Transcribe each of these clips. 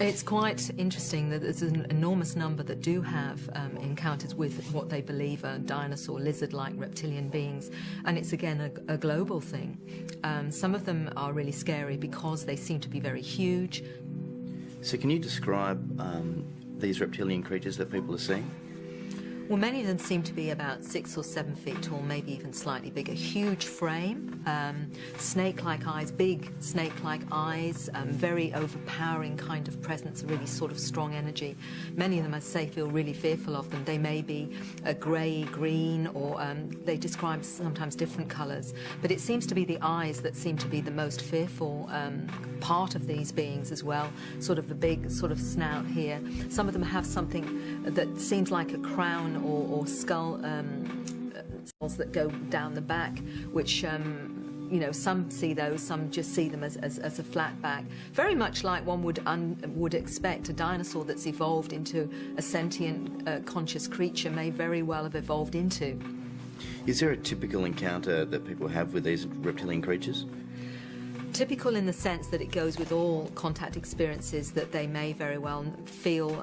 It's quite interesting that there's an enormous number that do have encounters with what they believe are dinosaur, lizard-like reptilian beings, and it's again a global thing. Some of them are really scary because they seem to be very huge. So can you describe these reptilian creatures that people are seeing? Well, many of them seem to be about 6 or 7 feet tall, maybe even slightly bigger. Huge frame, snake-like eyes, big snake-like eyes, very overpowering kind of presence, really sort of strong energy. Many of them, I say, feel really fearful of them. They may be a grey, green, or they describe sometimes different colours. But it seems to be the eyes that seem to be the most fearful part of these beings as well. Sort of the big sort of snout here. Some of them have something that seems like a crown or skull that go down the back, which you know, some see those, some just see them as a flat back. Very much like one would expect a dinosaur that's evolved into a sentient, conscious creature may very well have evolved into. Is there a typical encounter that people have with these reptilian creatures? Typical in the sense that it goes with all contact experiences, that they may very well feel,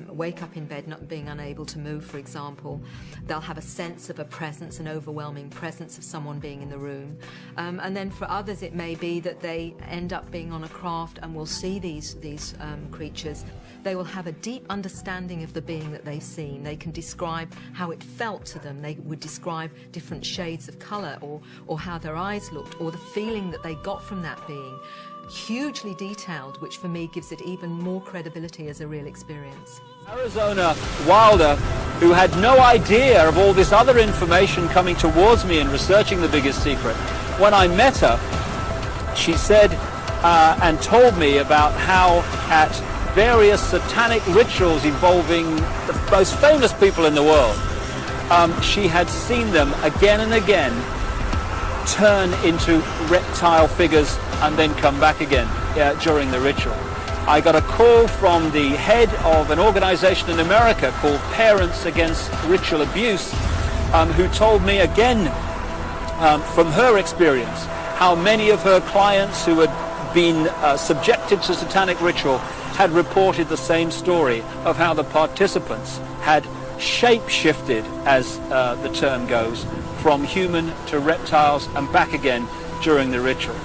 wake up in bed not being unable to move, for example. They'll have a sense of a presence, an overwhelming presence of someone being in the room. And then for others it may be that they end up being on a craft and will see these creatures. They will have a deep understanding of the being that they've seen. They can describe how it felt to them. They would describe different shades of colour, or how their eyes looked, or the feeling that they got from that being. Hugely detailed, which for me gives it even more credibility as a real experience. Arizona Wilder, who had no idea of all this other information coming towards me in researching The Biggest Secret, when I met her, she said and told me about how at various satanic rituals involving the most famous people in the world, she had seen them again and again turn into reptile figures and then come back again during the ritual. I got a call from the head of an organization in America called Parents Against Ritual Abuse, who told me again from her experience how many of her clients who had been subjected to satanic ritual had reported the same story of how the participants had shape-shifted, as the term goes, from human to reptiles and back again during the ritual.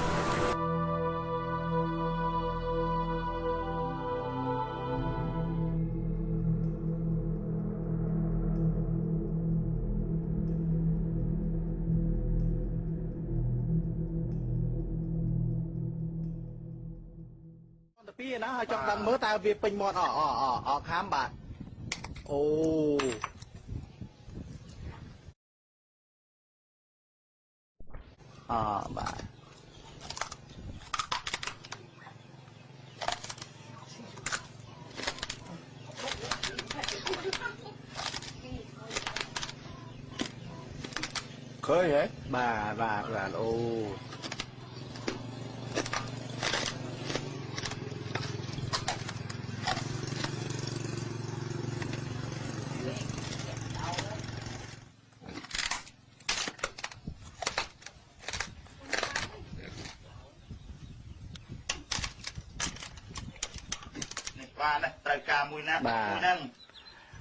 Khơi hả? Bà ô.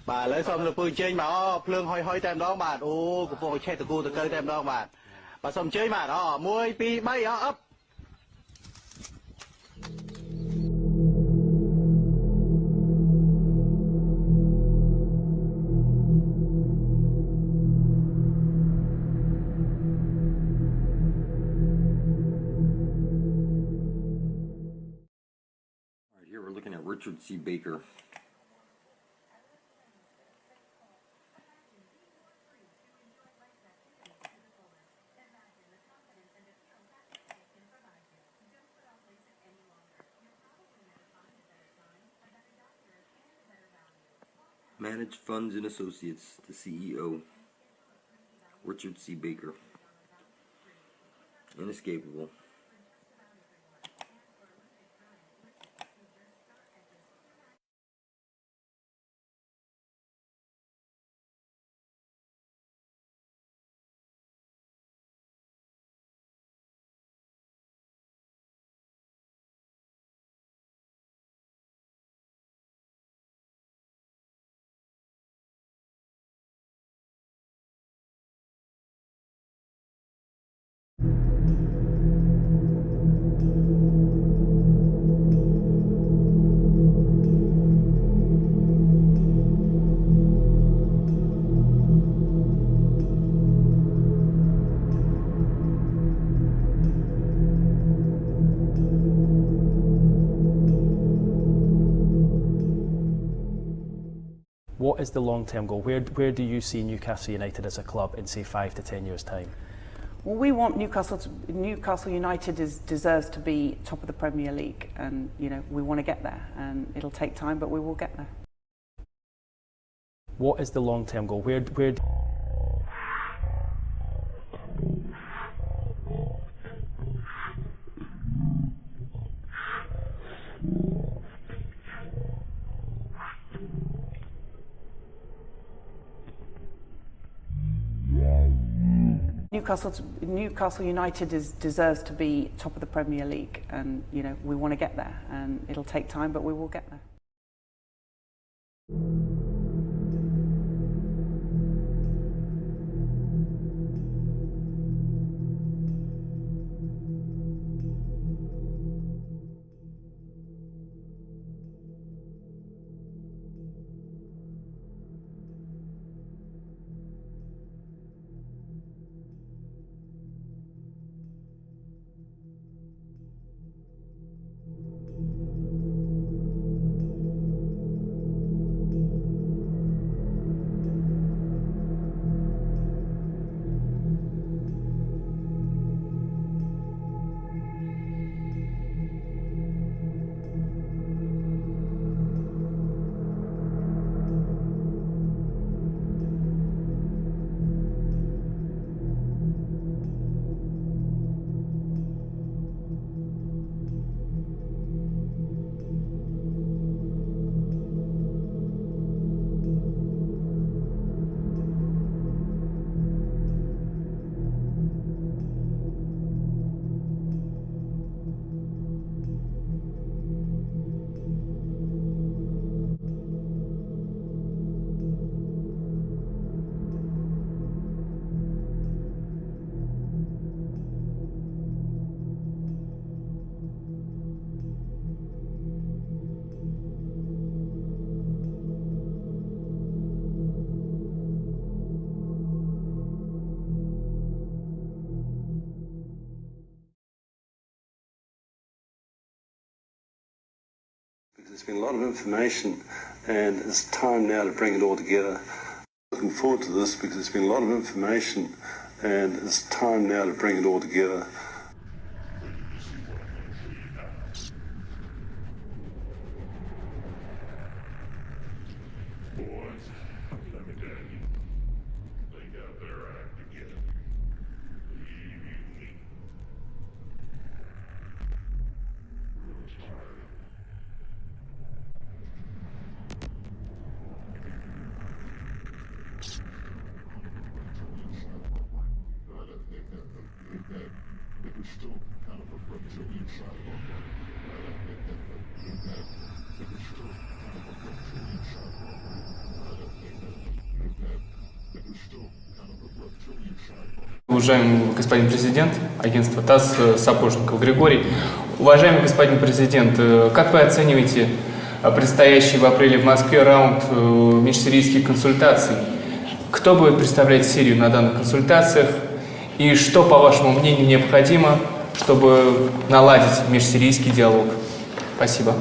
Bà lấy xong rồi phương chơi mà phương hoi tem đó bà ô của cô che từ cô từ cây tem đó bà xong chơi mà đó muối pi bay ấp. Here we're looking at Richard C. Baker. Managed Funds and Associates, the CEO, Richard C. Baker. Inescapable. What is the long-term goal? Where do you see Newcastle United as a club in, say, 5 to 10 years' time? Well, we want Newcastle United deserves to be top of the Premier League, and we want to get there, and it'll take time, but we will get there. What is the long-term goal? Newcastle United deserves to be top of the Premier League, and we want to get there, and it'll take time, but we will get there. There's been a lot of information, and it's time now to bring it all together. Looking forward to this because there's been a lot of information, and it's time now to bring it all together. Уважаемый господин президент, агентство ТАСС, Сапожников Григорий. Уважаемый господин президент, как вы оцениваете предстоящий в апреле в Москве раунд межсирийских консультаций? Кто будет представлять Сирию на данных консультациях? И что, по вашему мнению, необходимо, чтобы наладить межсирийский диалог? Спасибо.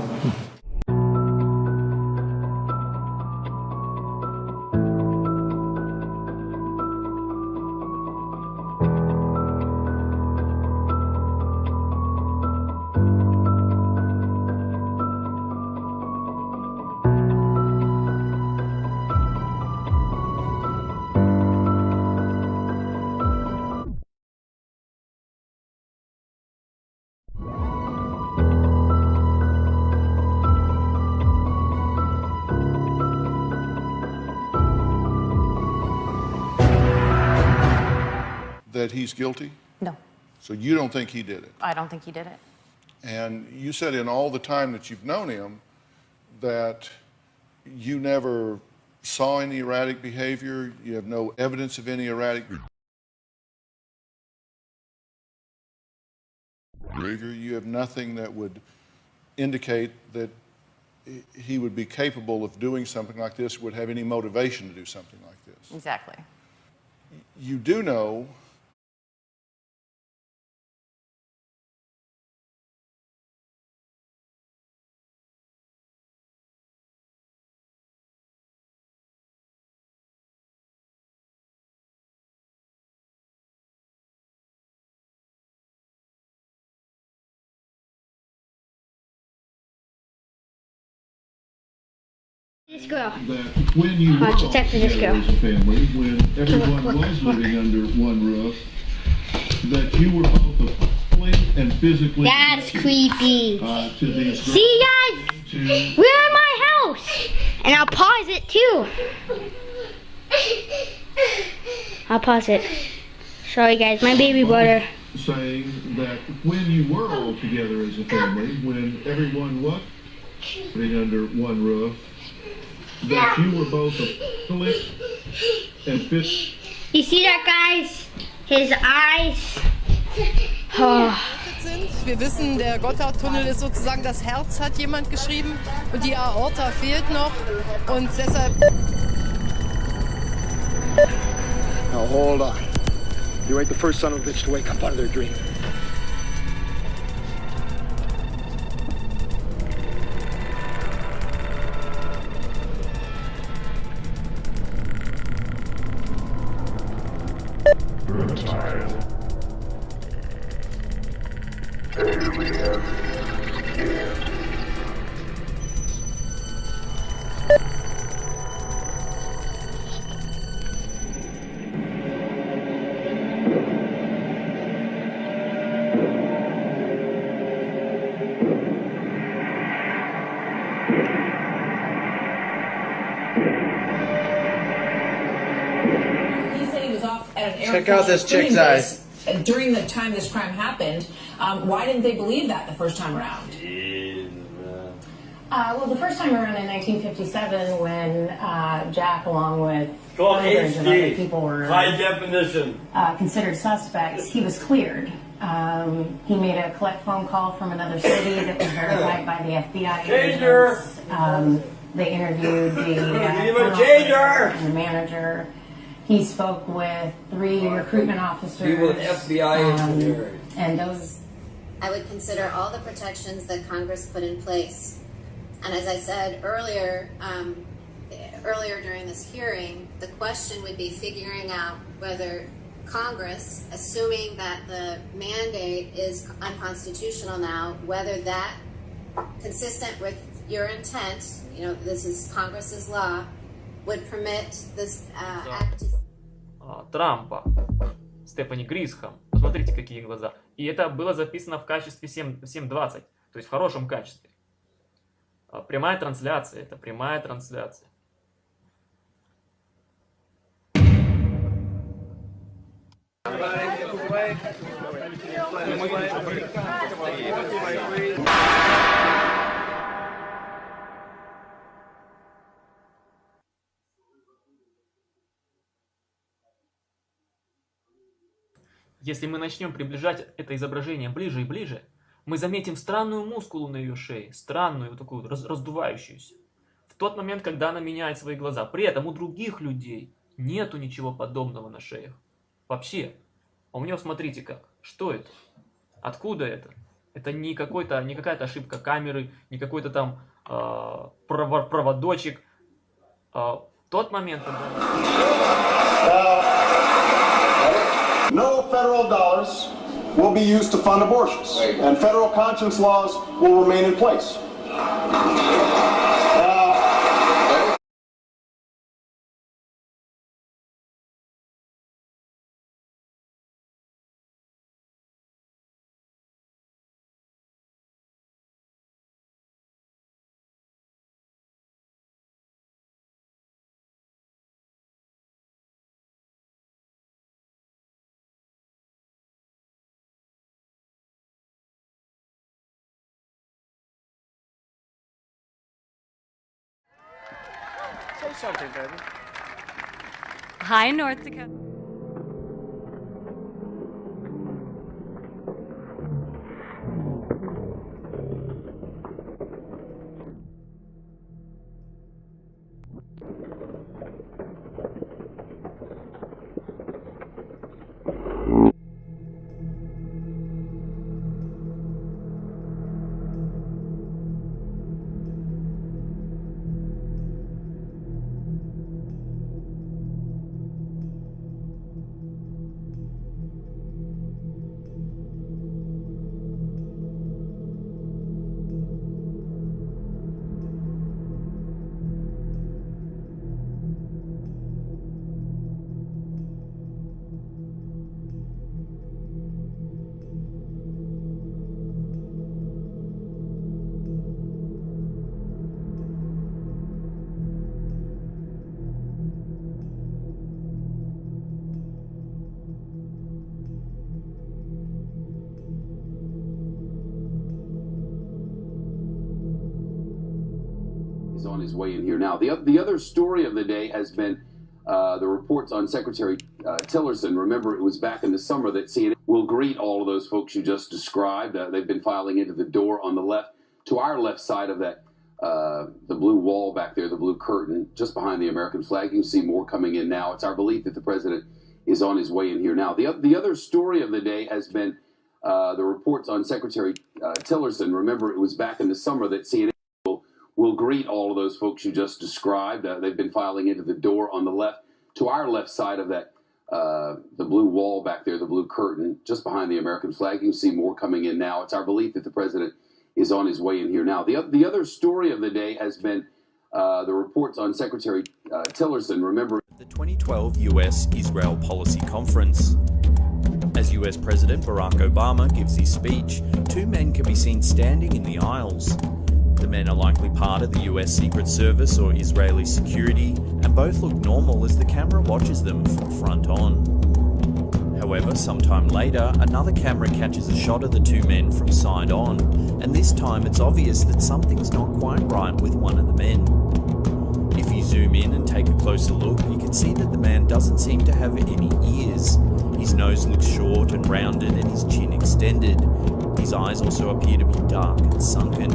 That he's guilty? No, So you don't think he did it? I don't think he did it. And you said in all the time that you've known him that you never saw any erratic behavior, you have no evidence of any erratic behavior, you have nothing that would indicate that he would be capable of doing something like this, would have any motivation to do something like this. Exactly. You do know This girl. That when you were all Protecting this together girl. as a family, when everyone was living under one roof, that you were both emotionally and physically That's creepy. to these girls. See, guys? We're in my house. And I'll pause it, too. I'll pause it. Sorry, guys. My baby brother. Saying that when you were all together as a family, when everyone was living under one roof, that you were both emotionally and physically. You see that, guys? His eyes. Oh. Wir wissen, der Gotthardtunnel ist sozusagen das Herz, hat jemand geschrieben, und die Aorta fehlt noch, und deshalb... Now hold on. You ain't the first son of a bitch to wake up out of their dream. Check out this chick's eyes. During the time this crime happened, why didn't they believe that the first time around? Well, the first time around in 1957, when Jack, along with hundreds of other people, were high definition considered suspects, he was cleared. He made a collect phone call from another city that was verified by the FBI agents. They interviewed the manager. He spoke with 3 recruitment officers. And those. I would consider all the protections that Congress put in place. And as I said earlier during this hearing, the question would be figuring out whether Congress, assuming that the mandate is unconstitutional now, whether that, consistent with your intent, this is Congress's law, would permit this act to... Трампа, Стефани Грисхэм. Посмотрите, какие глаза. И это было записано в качестве 720, то есть в хорошем качестве. Прямая трансляция, это прямая трансляция. Если мы начнем приближать это изображение ближе и ближе, мы заметим странную мускулу на ее шее, странную, такую раздувающуюся. В тот момент, когда она меняет свои глаза. При этом у других людей нету ничего подобного на шеях. Вообще. А у нее, смотрите как. Что это? Откуда это? Это не какая-то ошибка камеры, не какой-то там проводочек. В тот момент, когда... No federal dollars will be used to fund abortions, and federal conscience laws will remain in place. Say something, baby. Hi, North Dakota. He's on his way in here now. The other story of the day has been the reports on Secretary Tillerson. Remember, it was back in the summer that CNN will greet all of those folks you just described. They've been filing into the door on the left, to our left side of that, the blue wall back there, the blue curtain, just behind the American flag. You can see more coming in now. It's our belief that the president is on his way in here now. The other story of the day has been the reports on Secretary Tillerson. Remember, it was back in the summer that CNN will greet all of those folks you just described. They've been filing into the door on the left, to our left side of that, the blue wall back there, the blue curtain, just behind the American flag. You can see more coming in now. It's our belief that the president is on his way in here now. The other story of the day has been the reports on Secretary Tillerson. Remember, the 2012 US-Israel Policy Conference. As US President Barack Obama gives his speech, two men can be seen standing in the aisles. The men are likely part of the US Secret Service or Israeli security, and both look normal as the camera watches them from front on. However, sometime later, another camera catches a shot of the two men from side on, and this time it's obvious that something's not quite right with one of the men. If you zoom in and take a closer look, you can see that the man doesn't seem to have any ears. His nose looks short and rounded and his chin extended. His eyes also appear to be dark and sunken.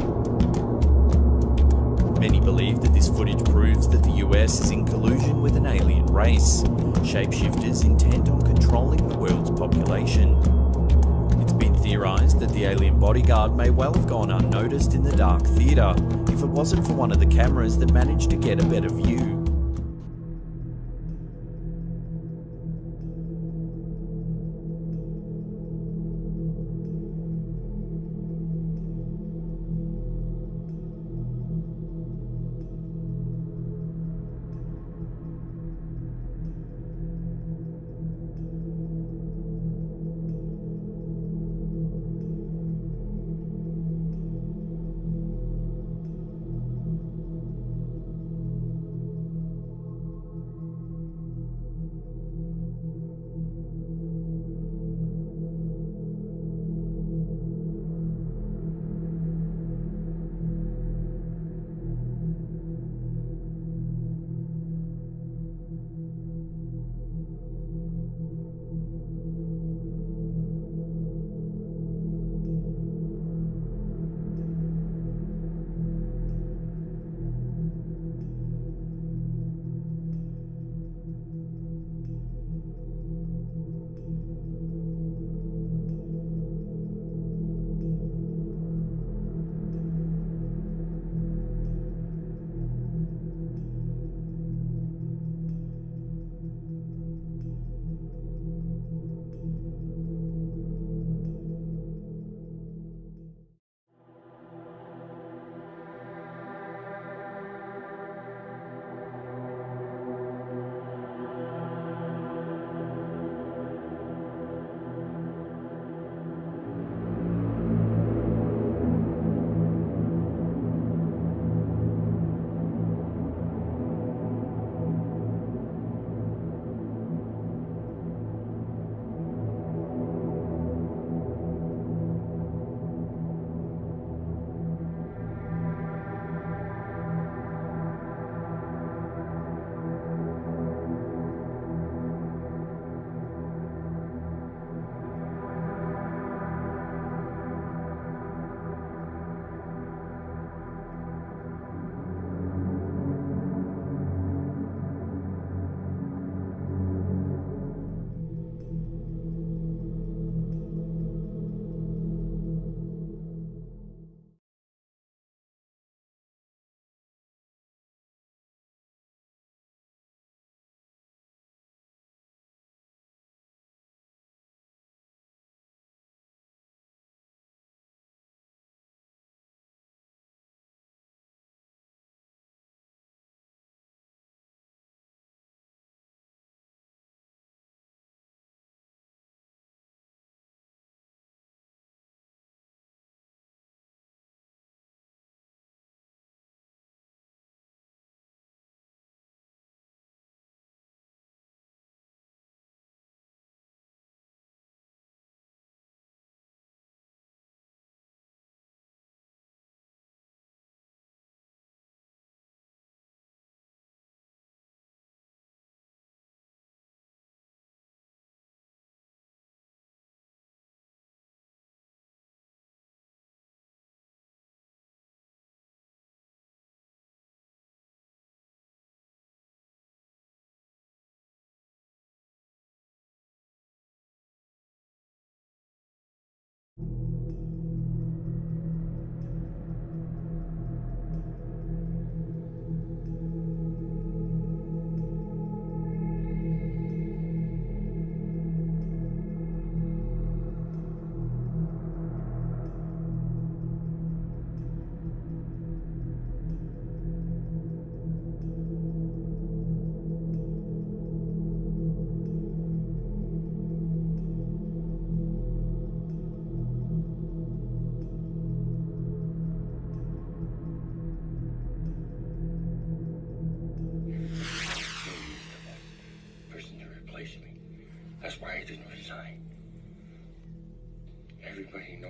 Many believe that this footage proves that the US is in collusion with an alien race, shapeshifters intent on controlling the world's population. It's been theorized that the alien bodyguard may well have gone unnoticed in the dark theater if it wasn't for one of the cameras that managed to get a better view.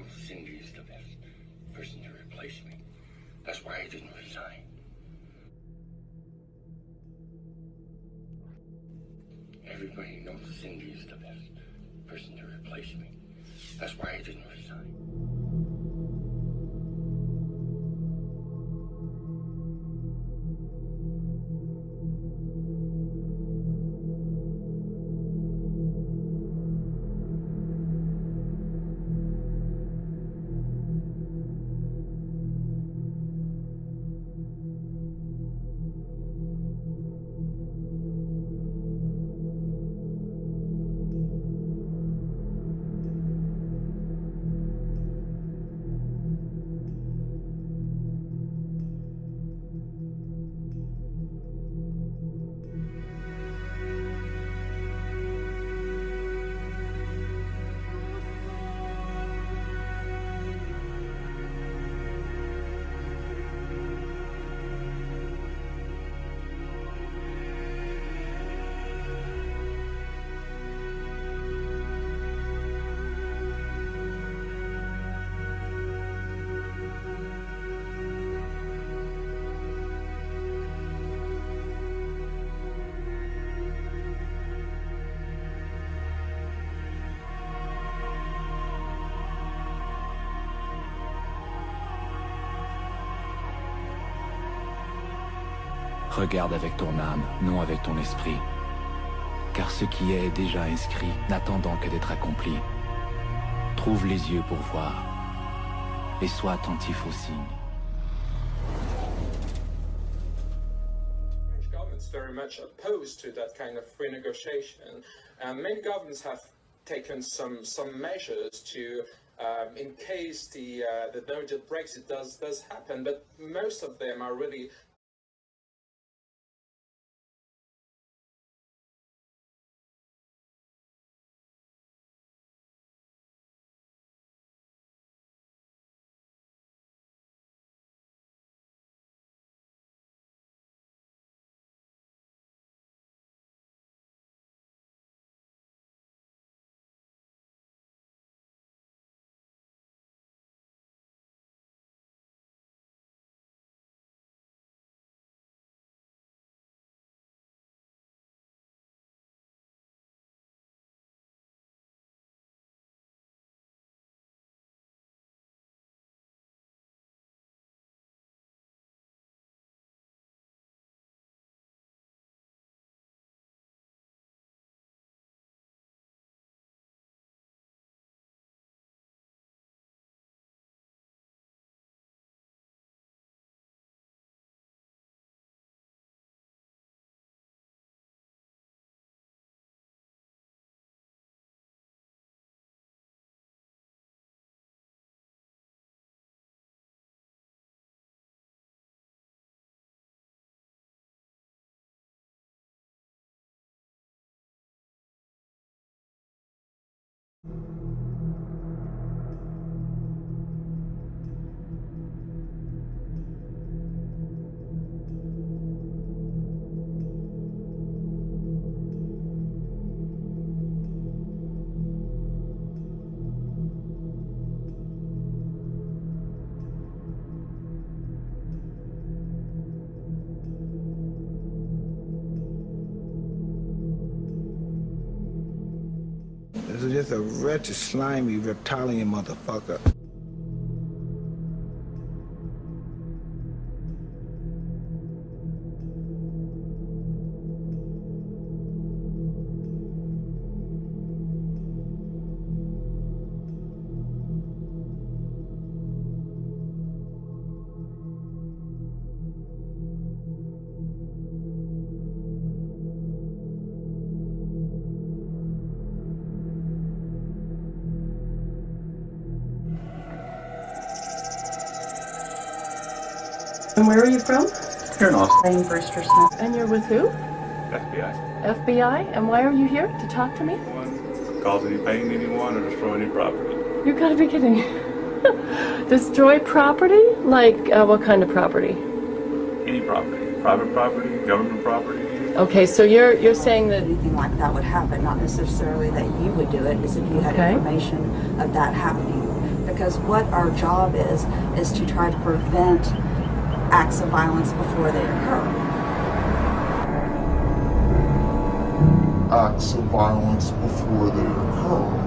knows Cindy is the best person to replace me. That's why I didn't resign. Everybody knows Cindy is the best person to replace me. That's why I didn't resign. Regarde avec ton âme, non avec ton esprit. Car ce qui est déjà inscrit, n'attendant que d'être accompli. Trouve les yeux pour voir, et sois attentif aux signes. French government's very much opposed to that kind of free negotiation, and many governments have taken some measures to, in case the no-deal Brexit does happen, but most of them are really. This is just a wretched, slimy, reptilian motherfucker. And where are you from? Here in Austin. Lane Brewster Smith. And you're with who? FBI. FBI? And why are you here? To talk to me? Cause any pain to anyone or destroy any property. You gotta be kidding. Destroy property? Like, what kind of property? Any property. Private property, government property. Okay, so you're saying that anything like that would happen, not necessarily that you would do it, is if you had information of that happening. The because what our job is to try to prevent acts of violence before they occur. Acts of violence before they occur.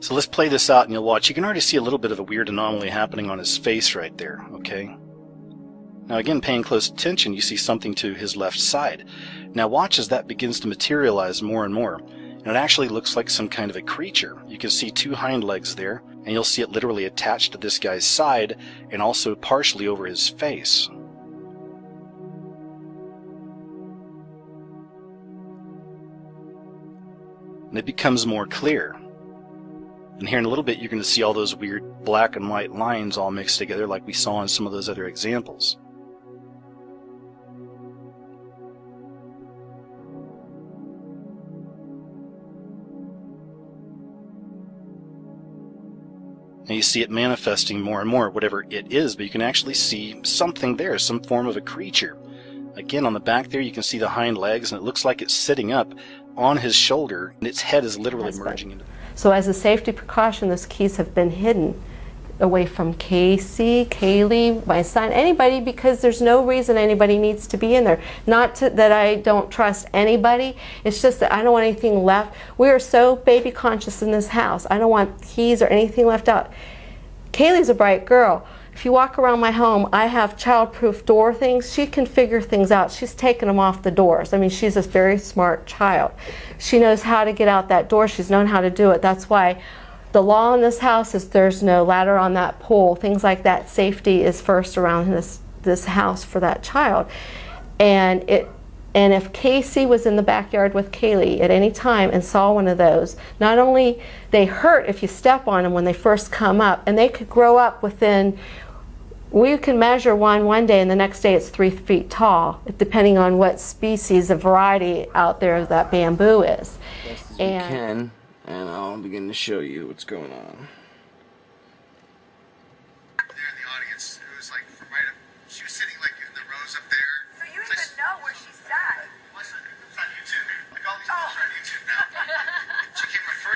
So let's play this out and you'll watch. You can already see a little bit of a weird anomaly happening on his face right there, okay? Now again, paying close attention, you see something to his left side. Now watch as that begins to materialize more and more. And it actually looks like some kind of a creature. You can see two hind legs there, and you'll see it literally attached to this guy's side and also partially over his face. And it becomes more clear. And here in a little bit, you're going to see all those weird black and white lines all mixed together like we saw in some of those other examples. And you see it manifesting more and more, whatever it is, but you can actually see something there, some form of a creature. Again, on the back there, you can see the hind legs, and it looks like it's sitting up on his shoulder, and its head is literally merging into. So as a safety precaution, those keys have been hidden away from Casey, Kaylee, my son, anybody, because there's no reason anybody needs to be in there. Not that I don't trust anybody, it's just that I don't want anything left. We are so baby conscious in this house. I don't want keys or anything left out. Kaylee's a bright girl. If you walk around my home, I have child-proof door things. She can figure things out. She's taken them off the doors. I mean, she's a very smart child. She knows how to get out that door. She's known how to do it. That's why the law in this house is there's no ladder on that pole. Things like that. Safety is first around this house for that child. And if Casey was in the backyard with Kaylee at any time and saw one of those, not only they hurt if you step on them when they first come up, and they could grow up within, we can measure one day and the next day it's 3 feet tall, depending on what species of variety out there that bamboo is. Best as you can, and I'll begin to show you what's going on.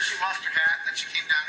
She lost her hat, then she came down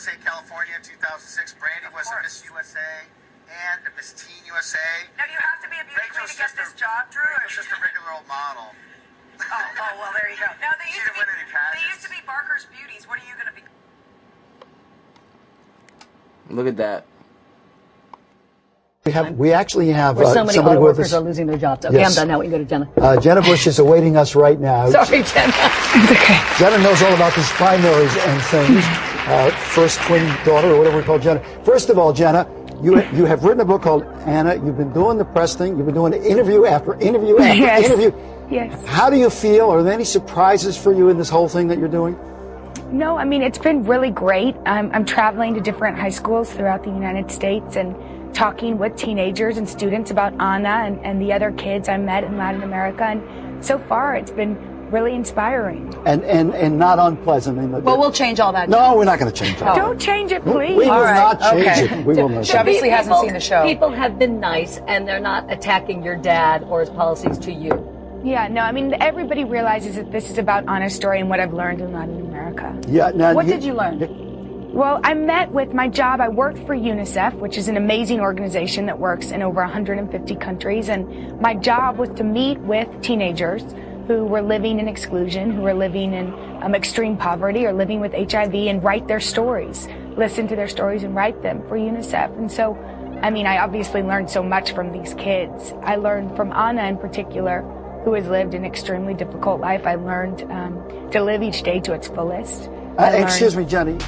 USA California 2006. Brandy was a Miss USA and a Miss Teen USA. Now, do you have to be a beauty queen to get this job, Drew? Rachel's just a regular old model. Oh, well, there you go. Now, they used to be Barker's Beauties. What are you going to be? Look at that. We actually have Where so many somebody auto with workers us. are losing their jobs. Okay, Yes. I'm done now. We can go to Jenna. Jenna Bush is awaiting us right now. Sorry, Jenna. It's okay. Jenna knows all about these primaries and things. First twin daughter, or whatever we call Jenna. First of all, Jenna, you have written a book called Anna. You've been doing the press thing. You've been doing interview after interview after Yes. interview. Yes. How do you feel? Are there any surprises for you in this whole thing that you're doing? No, I mean, it's been really great. I'm traveling to different high schools throughout the United States and talking with teenagers and students about Anna and the other kids I met in Latin America. And so far, it's been really inspiring. And not unpleasant. Well, we'll change all that. No, we're not going to change that. Don't change it, please. We will All right, not change okay. it. We will not. She obviously hasn't seen the show. People have been nice, and they're not attacking your dad or his policies to you. Yeah, no, I mean, everybody realizes that this is about Anna's story and what I've learned in Latin America. Yeah. Now, What did you learn? Well, I met with my job. I worked for UNICEF, which is an amazing organization that works in over 150 countries. And my job was to meet with teenagers who were living in exclusion, who were living in extreme poverty or living with HIV, and write their stories, listen to their stories and write them for UNICEF. And so, I mean, I obviously learned so much from these kids. I learned from Anna in particular, who has lived an extremely difficult life. I learned to live each day to its fullest. Excuse me, Jenny.